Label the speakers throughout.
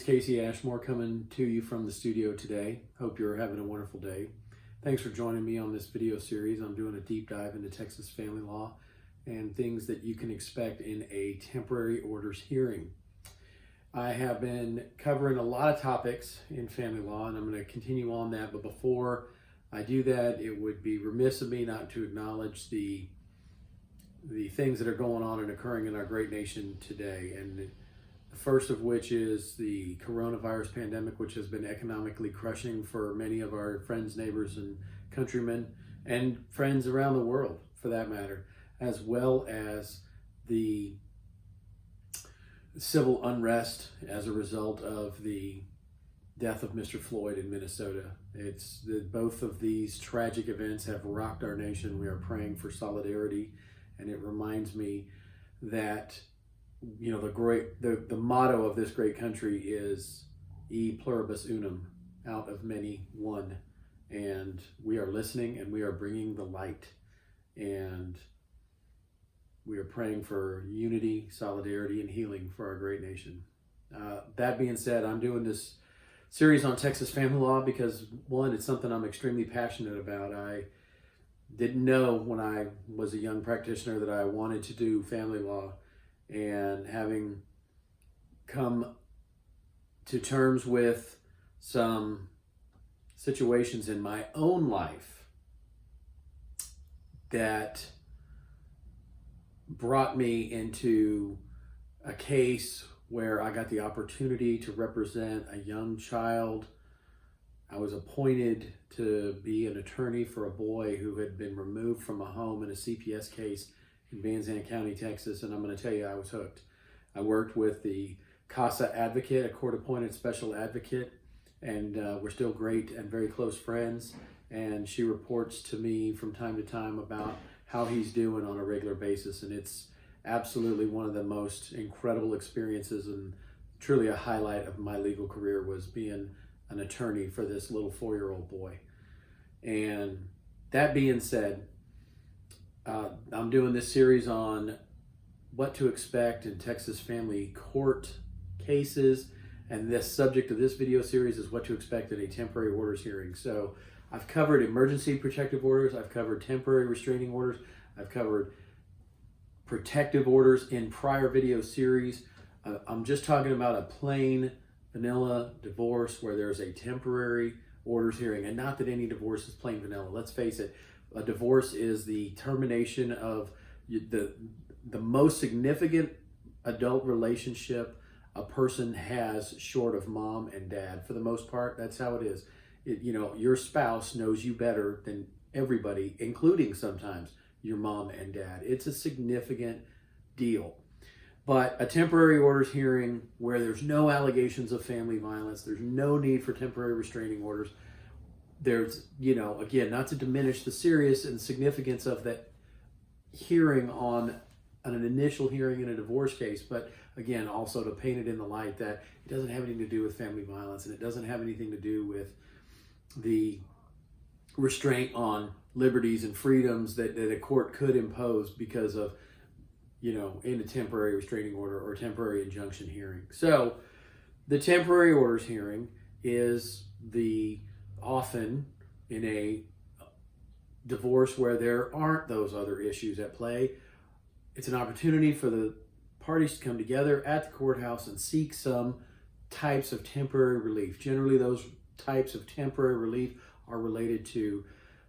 Speaker 1: it's Casey Ashmore coming to you from the studio today. Hope you're having a wonderful day. Thanks for joining me on this video series. I'm doing a deep dive into Texas family law and things that you can expect in a temporary orders hearing. I have been covering a lot of topics in family law, and I'm going to continue on that. But before I do that, it would be remiss of me not to acknowledge the things that are going on and occurring in our great nation today. And the first of which is the coronavirus pandemic, which has been economically crushing for many of our friends, neighbors, and countrymen, and friends around the world for that matter, as well as the civil unrest as a result of the death of Mr. Floyd in Minnesota. Both of these tragic events have rocked our nation. We are praying for solidarity, and it reminds me that the motto of this great country is e pluribus unum, out of many one, and we are listening and we are bringing the light, and we are praying for unity, solidarity, and healing for our great nation. That being said, I'm doing this series on Texas family law because, one, it's something I'm extremely passionate about. I didn't know when I was a young practitioner that I wanted to do family law, and having come to terms with some situations in my own life that brought me into a case where I got the opportunity to represent a young child. I was appointed to be an attorney for a boy who had been removed from a home in a CPS case in Van Zandt County, Texas, and I'm going to tell you, I was hooked. I worked with the CASA advocate, a court-appointed special advocate, and we're still great and very close friends, and she reports to me from time to time about how he's doing on a regular basis, and it's absolutely one of the most incredible experiences and truly a highlight of my legal career was being an attorney for this little 4-year-old boy. And that being said, I'm doing this series on what to expect in Texas family court cases, and this subject of this video series is what to expect in a temporary orders hearing. So I've covered emergency protective orders, I've covered temporary restraining orders, I've covered protective orders in prior video series. I'm just talking about a plain vanilla divorce where there's a temporary orders hearing, and not that any divorce is plain vanilla. Let's face it, a divorce is the termination of the most significant adult relationship a person has short of mom and dad. For the most part, that's how it is. Your spouse knows you better than everybody, including sometimes your mom and dad. It's a significant deal. But a temporary orders hearing where there's no allegations of family violence, there's no need for temporary restraining orders. There's, again, not to diminish the serious and significance of that hearing on an initial hearing in a divorce case, but again, also to paint it in the light that it doesn't have anything to do with family violence, and it doesn't have anything to do with the restraint on liberties and freedoms that a court could impose because of, in a temporary restraining order or temporary injunction hearing. So the temporary orders hearing is often in a divorce where there aren't those other issues at play. It's an opportunity for the parties to come together at the courthouse and seek some types of temporary relief. Generally, those types of temporary relief are related to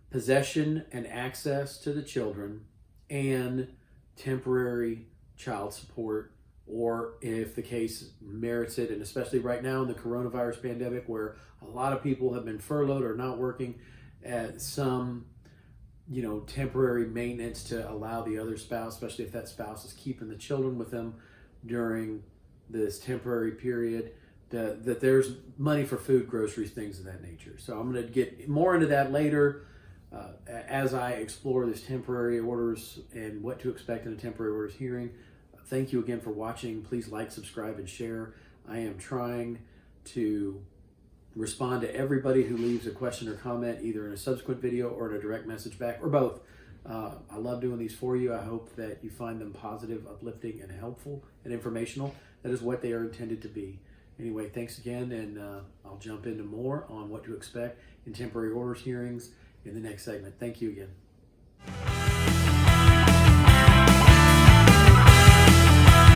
Speaker 1: possession and access to the children and temporary child support, or if the case merits it, and especially right now in the coronavirus pandemic where a lot of people have been furloughed or not working, at some temporary maintenance to allow the other spouse, especially if that spouse is keeping the children with them during this temporary period, that there's money for food, groceries, things of that nature. So I'm going to get more into that later as I explore this temporary orders and what to expect in a temporary orders hearing. Thank you again for watching. Please like, subscribe, and share. I am trying to respond to everybody who leaves a question or comment, either in a subsequent video or in a direct message back, or both. I love doing these for you. I hope that you find them positive, uplifting, and helpful and informational. That is what they are intended to be. Anyway, thanks again, and I'll jump into more on what to expect in temporary orders hearings in the next segment. Thank you again.